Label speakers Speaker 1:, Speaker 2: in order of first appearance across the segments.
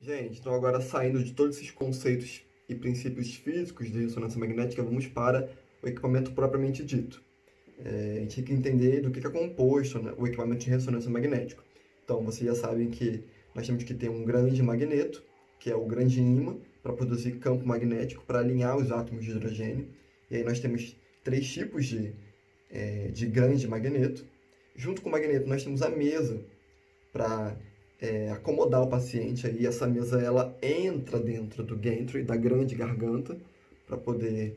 Speaker 1: Gente, então agora saindo de todos esses conceitos e princípios físicos de ressonância magnética, vamos para o equipamento propriamente dito. A gente tem que entender do que é composto, né, o equipamento de ressonância magnética. Então, vocês já sabem que nós temos que ter um grande magneto, que é o grande ímã, para produzir campo magnético, para alinhar os átomos de hidrogênio. E aí nós temos três tipos de grande magneto. Junto com o magneto, nós temos a mesa para acomodar o paciente. Aí essa mesa ela entra dentro do gantry, da grande garganta, para poder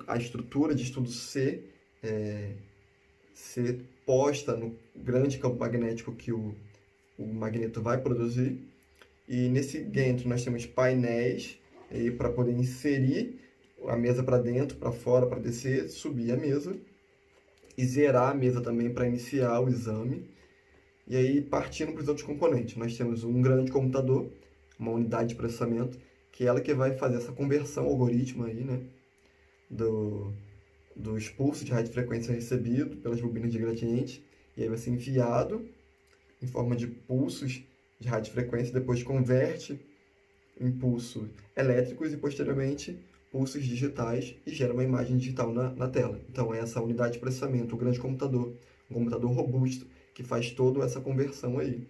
Speaker 1: a estrutura de estudo ser posta no grande campo magnético que o magneto vai produzir. E nesse gantry nós temos painéis para poder inserir a mesa para dentro, para fora, para descer, subir a mesa e zerar a mesa também para iniciar o exame. E aí, partindo para os outros componentes, nós temos um grande computador, uma unidade de processamento, que é ela que vai fazer essa conversão algoritmo aí, né, dos pulsos de radiofrequência recebido pelas bobinas de gradiente, e aí vai ser enviado em forma de pulsos de radiofrequência, depois converte em pulsos elétricos e, posteriormente, pulsos digitais e gera uma imagem digital na tela. Então, é essa unidade de processamento, o grande computador, um computador robusto, que faz toda essa conversão aí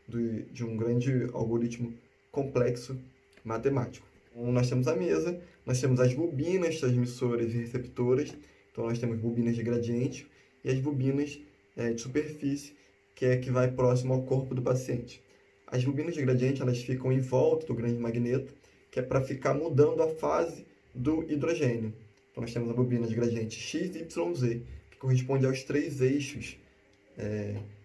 Speaker 1: de um grande algoritmo complexo matemático. Então, nós temos a mesa, nós temos as bobinas transmissoras e receptoras, então nós temos bobinas de gradiente e as bobinas de superfície, que é a que vai próximo ao corpo do paciente. As bobinas de gradiente elas ficam em volta do grande magneto, que é para ficar mudando a fase do hidrogênio. Então nós temos a bobina de gradiente X, Y, Z, que corresponde aos três eixos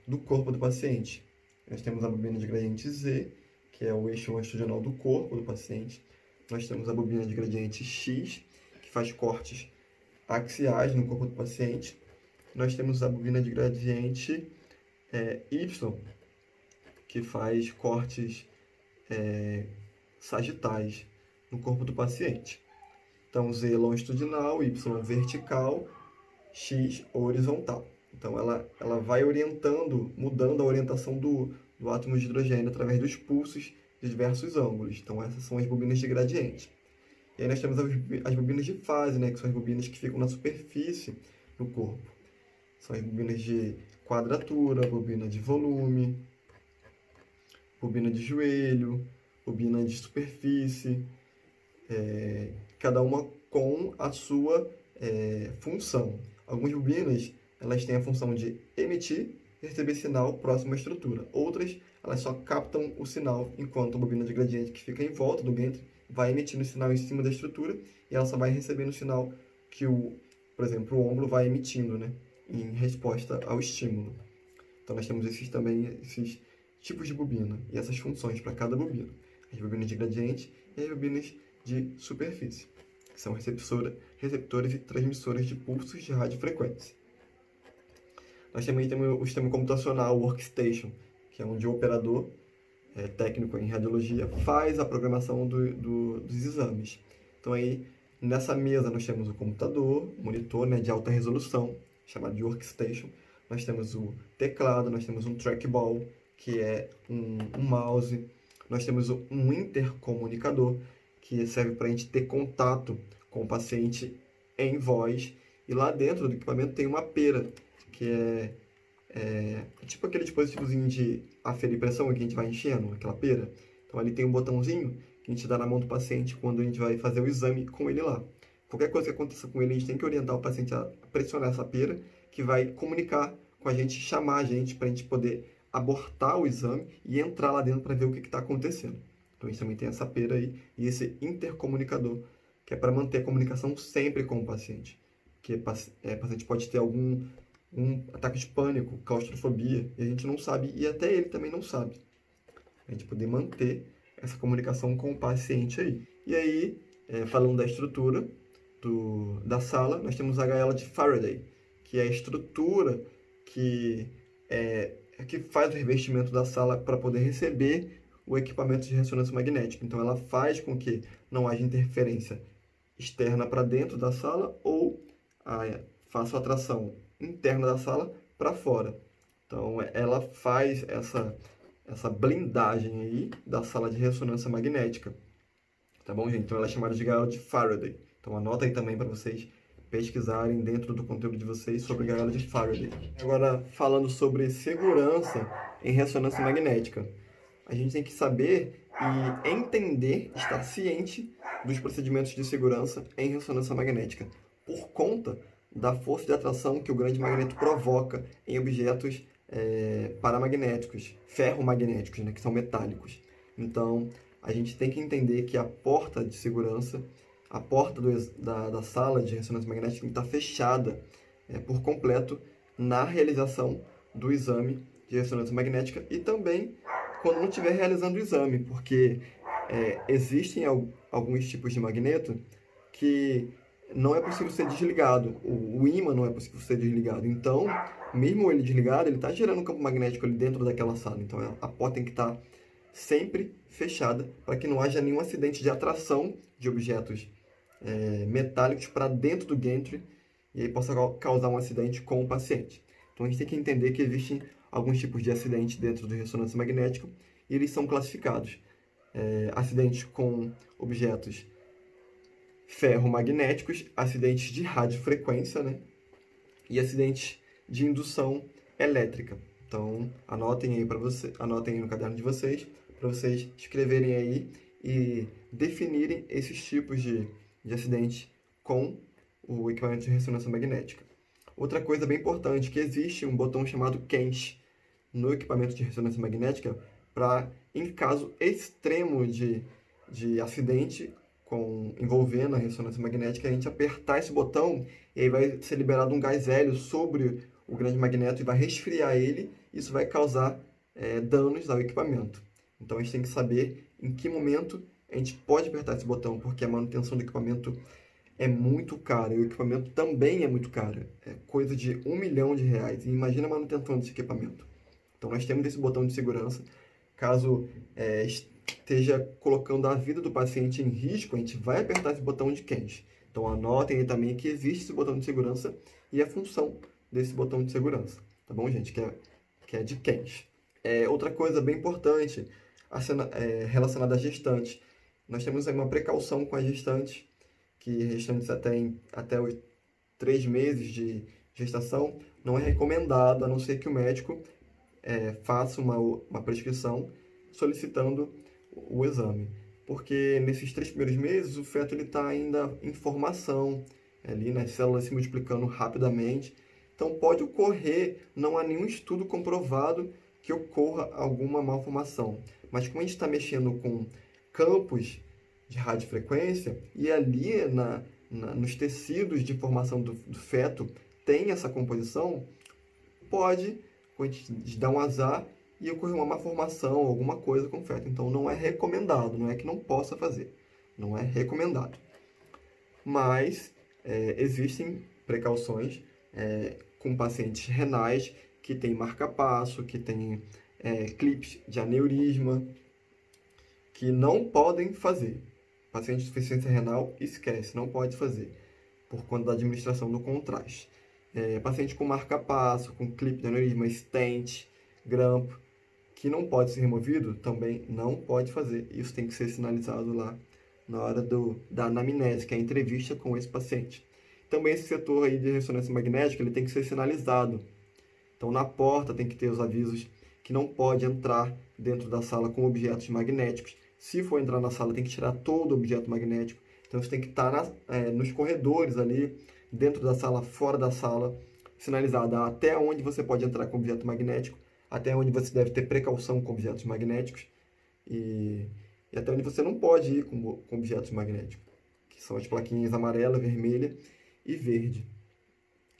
Speaker 1: do corpo do paciente. Nós temos a bobina de gradiente Z, que é o eixo longitudinal do corpo do paciente. Nós temos a bobina de gradiente X, que faz cortes axiais no corpo do paciente. Nós temos a bobina de gradiente Y, que faz cortes sagitais no corpo do paciente. Então, Z longitudinal, Y vertical, X horizontal. Então, ela vai orientando, mudando a orientação do átomo de hidrogênio através dos pulsos de diversos ângulos. Então, essas são as bobinas de gradiente. E aí nós temos as bobinas de fase, né, que são as bobinas que ficam na superfície do corpo. São as bobinas de quadratura, bobina de volume, bobina de joelho, bobina de superfície, cada uma com a sua função. Algumas bobinas elas têm a função de emitir e receber sinal próximo à estrutura. Outras, elas só captam o sinal, enquanto a bobina de gradiente que fica em volta do gantry vai emitindo o sinal em cima da estrutura e ela só vai recebendo o sinal que, por exemplo, o ômbolo vai emitindo, né, em resposta ao estímulo. Então, nós temos esses tipos de bobina e essas funções para cada bobina. As bobinas de gradiente e as bobinas de superfície, que são receptores e transmissores de pulsos de radiofrequência. Nós também temos o sistema computacional, o workstation, que é onde o operador técnico em radiologia faz a programação dos exames. Então, aí, nessa mesa, nós temos o computador, o monitor, né, de alta resolução, chamado de workstation. Nós temos o teclado, nós temos um trackball, que é um mouse. Nós temos um intercomunicador, que serve para a gente ter contato com o paciente em voz. E lá dentro do equipamento tem uma pera, que é tipo aquele dispositivozinho de aferir pressão que a gente vai enchendo, aquela pera. Então ali tem um botãozinho que a gente dá na mão do paciente quando a gente vai fazer o exame com ele lá. Qualquer coisa que aconteça com ele, a gente tem que orientar o paciente a pressionar essa pera, que vai comunicar com a gente, chamar a gente para a gente poder abortar o exame e entrar lá dentro para ver o que está acontecendo. Então a gente também tem essa pera aí e esse intercomunicador, que é para manter a comunicação sempre com o paciente. Porque o paciente pode ter algum ataque de pânico, claustrofobia, e a gente não sabe, e até ele também não sabe. A gente poder manter essa comunicação com o paciente aí. E aí, falando da estrutura da sala, nós temos a gaiola de Faraday, que é a estrutura que faz o revestimento da sala para poder receber o equipamento de ressonância magnética. Então, ela faz com que não haja interferência externa para dentro da sala ou faça a atração interna da sala para fora. Então, ela faz essa blindagem aí da sala de ressonância magnética. Tá bom, gente? Então ela é chamada de gaiola de Faraday. Então anota aí também para vocês pesquisarem dentro do conteúdo de vocês sobre gaiola de Faraday. Agora, falando sobre segurança em ressonância magnética. A gente tem que saber e entender, estar ciente dos procedimentos de segurança em ressonância magnética, por conta da força de atração que o grande magneto provoca em objetos paramagnéticos, ferromagnéticos, né, que são metálicos. Então, a gente tem que entender que a porta de segurança, a porta da sala de ressonância magnética tem que estar fechada por completo na realização do exame de ressonância magnética e também quando não estiver realizando o exame, porque existem alguns tipos de magneto que não é possível ser desligado, o ímã não é possível ser desligado. Então, mesmo ele desligado, ele está gerando um campo magnético ali dentro daquela sala. Então, a porta tem que estar sempre fechada para que não haja nenhum acidente de atração de objetos metálicos para dentro do gantry e aí possa causar um acidente com o paciente. Então, a gente tem que entender que existem alguns tipos de acidentes dentro de ressonância magnética e eles são classificados. Acidentes com objetos ferromagnéticos, acidentes de radiofrequência, né? E acidentes de indução elétrica. Então, anotem aí anotem aí no caderno de vocês, para vocês escreverem aí e definirem esses tipos de acidentes com o equipamento de ressonância magnética. Outra coisa bem importante, que existe um botão chamado quench no equipamento de ressonância magnética para, em caso extremo de acidente envolvendo a ressonância magnética, a gente apertar esse botão e aí vai ser liberado um gás hélio sobre o grande magneto e vai resfriar ele. Isso vai causar danos ao equipamento. Então a gente tem que saber em que momento a gente pode apertar esse botão, porque a manutenção do equipamento é muito cara e o equipamento também é muito caro. É coisa de R$1 milhão. E imagina a manutenção desse equipamento. Então nós temos esse botão de segurança. Caso esteja colocando a vida do paciente em risco, a gente vai apertar esse botão de quench. Então anotem aí também que existe esse botão de segurança e a função desse botão de segurança. Tá bom, gente? Que é de quench. Outra coisa bem importante relacionada à gestante. Nós temos aí uma precaução com as gestantes, que gestantes até os 3 meses de gestação não é recomendado, a não ser que o médico faça uma prescrição solicitando o exame. Porque nesses 3 primeiros meses o feto está ainda em formação, ali nas células se multiplicando rapidamente. Então pode ocorrer, não há nenhum estudo comprovado que ocorra alguma malformação. Mas como a gente está mexendo com campos de radiofrequência e ali nos tecidos de formação do feto tem essa composição, pode a gente dar um azar e ocorrer uma malformação, alguma coisa com o feto. Então não é recomendado, não é que não possa fazer, não é recomendado. Mas existem precauções com pacientes renais que têm marca-passo, que têm clipes de aneurisma, que não podem fazer. Paciente de insuficiência renal, esquece, não pode fazer, por conta da administração do contraste. Paciente com marca-passo, com clipe de aneurisma, stent, grampo, que não pode ser removido, também não pode fazer. Isso tem que ser sinalizado lá na hora da anamnese, que é a entrevista com esse paciente. Também esse setor aí de ressonância magnética, ele tem que ser sinalizado. Então, na porta tem que ter os avisos que não pode entrar dentro da sala com objetos magnéticos. Se for entrar na sala, tem que tirar todo o objeto magnético. Então, você tem que estar nos corredores ali, dentro da sala, fora da sala, sinalizado até onde você pode entrar com objeto magnético, até onde você deve ter precaução com objetos magnéticos e até onde você não pode ir com objetos magnéticos, que são as plaquinhas amarela, vermelha e verde.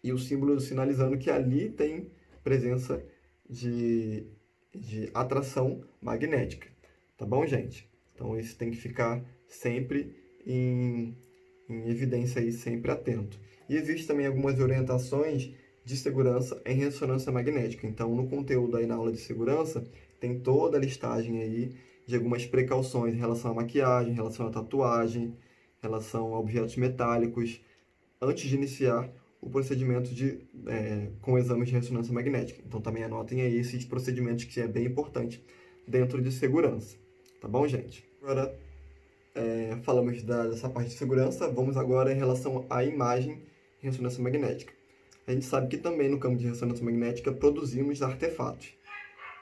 Speaker 1: E o símbolo sinalizando que ali tem presença de atração magnética. Tá bom, gente? Então, isso tem que ficar sempre em evidência aí, sempre atento. E existem também algumas orientações de segurança em ressonância magnética. Então, no conteúdo aí na aula de segurança, tem toda a listagem aí de algumas precauções em relação à maquiagem, em relação à tatuagem, em relação a objetos metálicos, antes de iniciar o procedimento com exames de ressonância magnética. Então, também anotem aí esses procedimentos que é bem importante dentro de segurança. Tá bom, gente? Agora, falamos dessa parte de segurança, vamos agora em relação à imagem e ressonância magnética. A gente sabe que também no campo de ressonância magnética produzimos artefatos.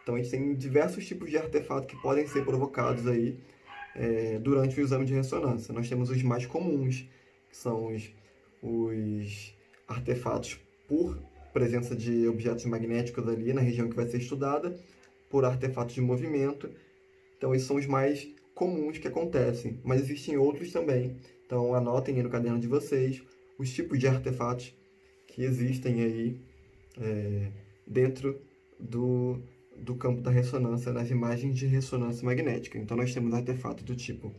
Speaker 1: Então a gente tem diversos tipos de artefatos que podem ser provocados aí durante o exame de ressonância. Nós temos os mais comuns, que são os artefatos por presença de objetos magnéticos ali na região que vai ser estudada, por artefatos de movimento. Então esses são os mais comuns que acontecem, mas existem outros também. Então anotem aí no caderno de vocês os tipos de artefatos que existem aí dentro do campo da ressonância, nas imagens de ressonância magnética. Então nós temos artefatos do tipo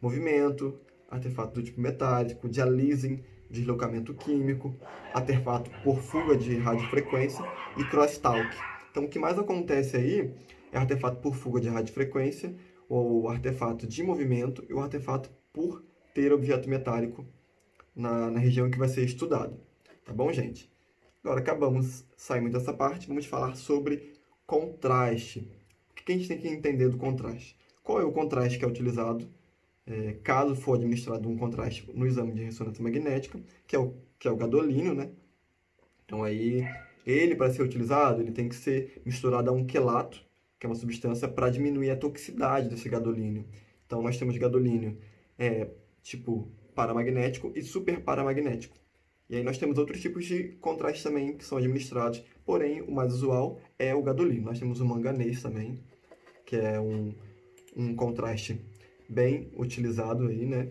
Speaker 1: movimento, artefato do tipo metálico, de aliasing, deslocamento químico, artefato por fuga de radiofrequência e crosstalk. Então o que mais acontece aí é artefato por fuga de radiofrequência, ou artefato de movimento e o artefato por ter objeto metálico na região que vai ser estudado. Tá bom, gente? Agora saímos dessa parte, vamos falar sobre contraste. O que a gente tem que entender do contraste? Qual é o contraste que é utilizado caso for administrado um contraste no exame de ressonância magnética, que é o gadolínio, né? Então aí, ele para ser utilizado, ele tem que ser misturado a um quelato, que é uma substância para diminuir a toxicidade desse gadolínio. Então nós temos gadolínio tipo paramagnético e superparamagnético. E aí nós temos outros tipos de contraste também que são administrados, porém o mais usual é o gadolínio. Nós temos o manganês também, que é um contraste bem utilizado aí, né?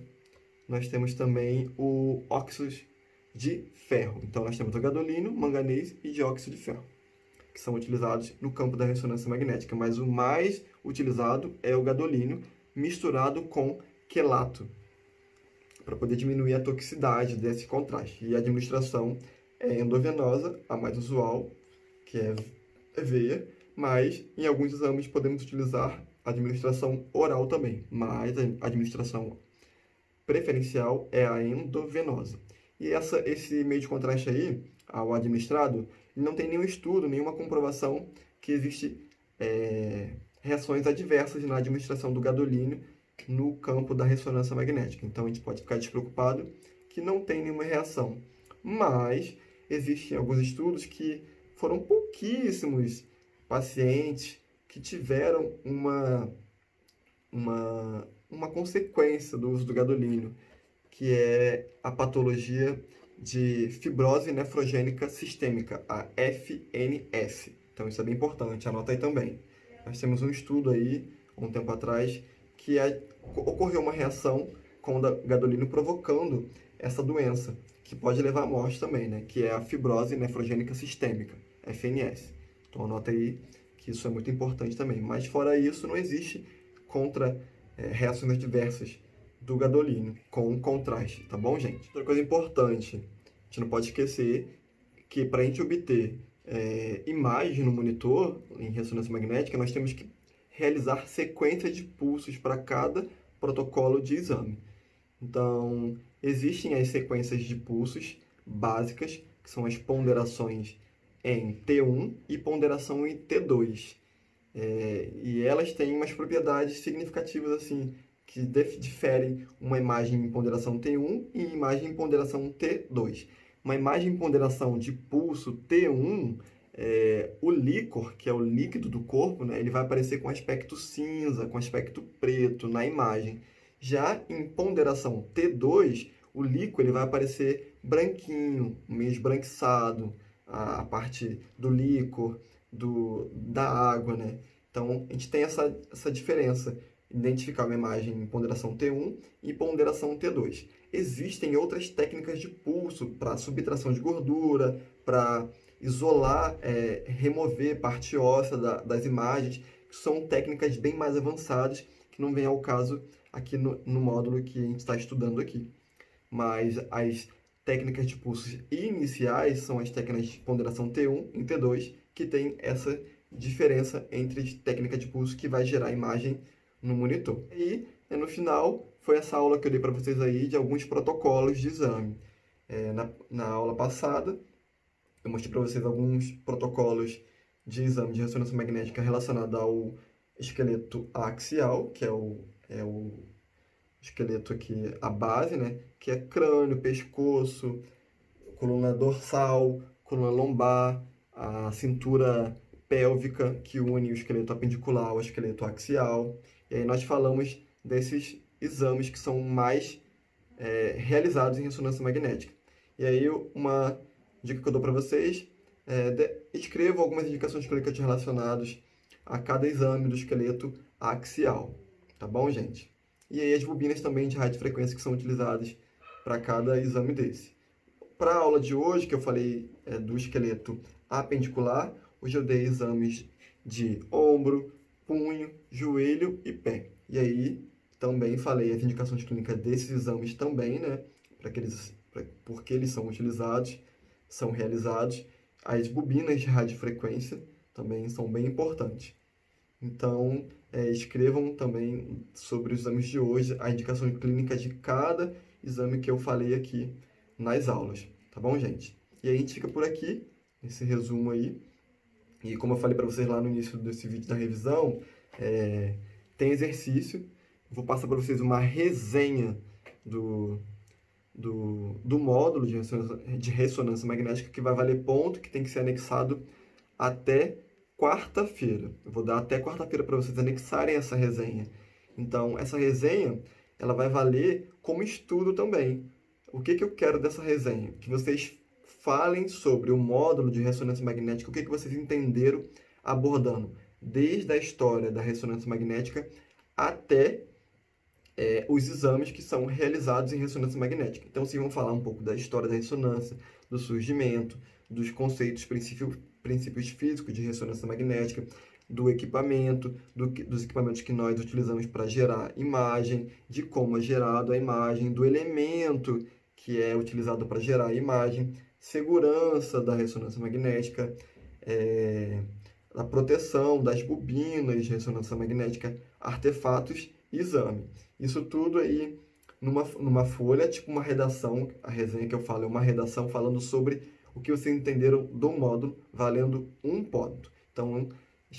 Speaker 1: Nós temos também o óxido de ferro. Então nós temos o gadolínio, manganês e dióxido de ferro, que são utilizados no campo da ressonância magnética, mas o mais utilizado é o gadolínio misturado com quelato, para poder diminuir a toxicidade desse contraste. E a administração é endovenosa, a mais usual, que é veia, mas em alguns exames podemos utilizar a administração oral também, mas a administração preferencial é a endovenosa. E esse meio de contraste aí, ao administrado, não tem nenhum estudo, nenhuma comprovação que existe reações adversas na administração do gadolínio no campo da ressonância magnética. Então a gente pode ficar despreocupado que não tem nenhuma reação. Mas existem alguns estudos que foram pouquíssimos pacientes que tiveram uma consequência do uso do gadolínio, que é a patologia de fibrose nefrogênica sistêmica, a FNS. Então isso é bem importante, anota aí também. Nós temos um estudo aí, um tempo atrás, que ocorreu uma reação com o gadolínio provocando essa doença, que pode levar à morte também, né? Que é a fibrose nefrogênica sistêmica, FNS. Então anota aí que isso é muito importante também. Mas fora isso, não existe reações adversas do gadolínio com contraste, tá bom, gente? Outra coisa importante, a gente não pode esquecer que para a gente obter imagem no monitor em ressonância magnética, nós temos que realizar sequências de pulsos para cada protocolo de exame. Então, existem as sequências de pulsos básicas, que são as ponderações em T1 e ponderação em T2. E elas têm umas propriedades significativas assim, que diferem uma imagem em ponderação T1 e imagem em ponderação T2. Uma imagem em ponderação de pulso T1, o líquor, que é o líquido do corpo, né, ele vai aparecer com aspecto cinza, com aspecto preto na imagem. Já em ponderação T2, o líquido ele vai aparecer branquinho, meio esbranquiçado, a parte do líquor, da água, né? Então, a gente tem essa diferença, identificar uma imagem em ponderação T1 e ponderação T2. Existem outras técnicas de pulso para subtração de gordura, para isolar, remover parte óssea das imagens, que são técnicas bem mais avançadas, que não vem ao caso aqui no módulo que a gente está estudando aqui. Mas as técnicas de pulsos iniciais são as técnicas de ponderação T1 e T2, que tem essa diferença entre técnica de pulso que vai gerar imagem no monitor. E no final foi essa aula que eu dei para vocês aí de alguns protocolos de exame. Na aula passada eu mostrei para vocês alguns protocolos de exame de ressonância magnética relacionado ao esqueleto axial, que é o esqueleto aqui, a base, né? Que é crânio, pescoço, coluna dorsal, coluna lombar, a cintura pélvica que une o esqueleto apendicular ao esqueleto axial. E aí nós falamos desses exames que são mais realizados em ressonância magnética. E aí uma dica que eu dou para vocês escrevam algumas indicações clínicas relacionadas a cada exame do esqueleto axial, tá bom, gente? E aí as bobinas também de radiofrequência que são utilizadas para cada exame desse. Para a aula de hoje, que eu falei do esqueleto apendicular, hoje eu dei exames de ombro, punho, joelho e pé. E aí também falei as indicações clínicas desses exames também, né? Porque eles são utilizados, são realizados. As bobinas de radiofrequência também são bem importantes. Então, escrevam também sobre os exames de hoje, a indicação clínica de cada exame que eu falei aqui nas aulas, tá bom, gente? E aí a gente fica por aqui, nesse resumo aí. E como eu falei para vocês lá no início desse vídeo da revisão, tem exercício. Vou passar para vocês uma resenha do módulo de ressonância magnética que vai valer ponto, que tem que ser anexado até quarta-feira. Eu vou dar até quarta-feira para vocês anexarem essa resenha. Então, essa resenha, ela vai valer como estudo também. O que eu quero dessa resenha? Que vocês falem sobre o módulo de ressonância magnética, o que vocês entenderam abordando desde a história da ressonância magnética até os exames que são realizados em ressonância magnética. Então, vocês vão falar um pouco da história da ressonância, do surgimento, dos conceitos, princípios físicos de ressonância magnética, do equipamento, dos equipamentos que nós utilizamos para gerar imagem, de como é gerado a imagem, do elemento que é utilizado para gerar a imagem, segurança da ressonância magnética, a proteção das bobinas de ressonância magnética, artefatos e exame. Isso tudo aí numa folha, tipo uma redação. A resenha que eu falo é uma redação falando sobre o que vocês entenderam do módulo, valendo um ponto. Então,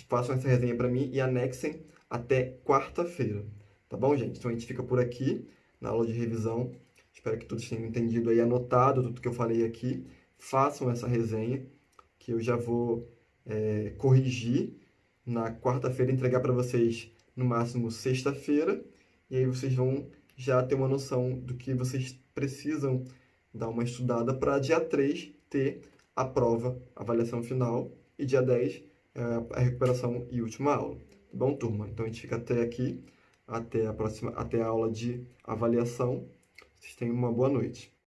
Speaker 1: façam essa resenha para mim e anexem até quarta-feira. Tá bom, gente? Então, a gente fica por aqui na aula de revisão. Espero que todos tenham entendido aí, anotado tudo que eu falei aqui. Façam essa resenha, que eu já vou corrigir na quarta-feira, entregar para vocês no máximo sexta-feira. E aí vocês vão já ter uma noção do que vocês precisam dar uma estudada para dia 3 ter a prova, a avaliação final, e dia 10 a recuperação e última aula. Tá bom, turma? Então a gente fica até aqui, até a aula de avaliação. Vocês tenham uma boa noite.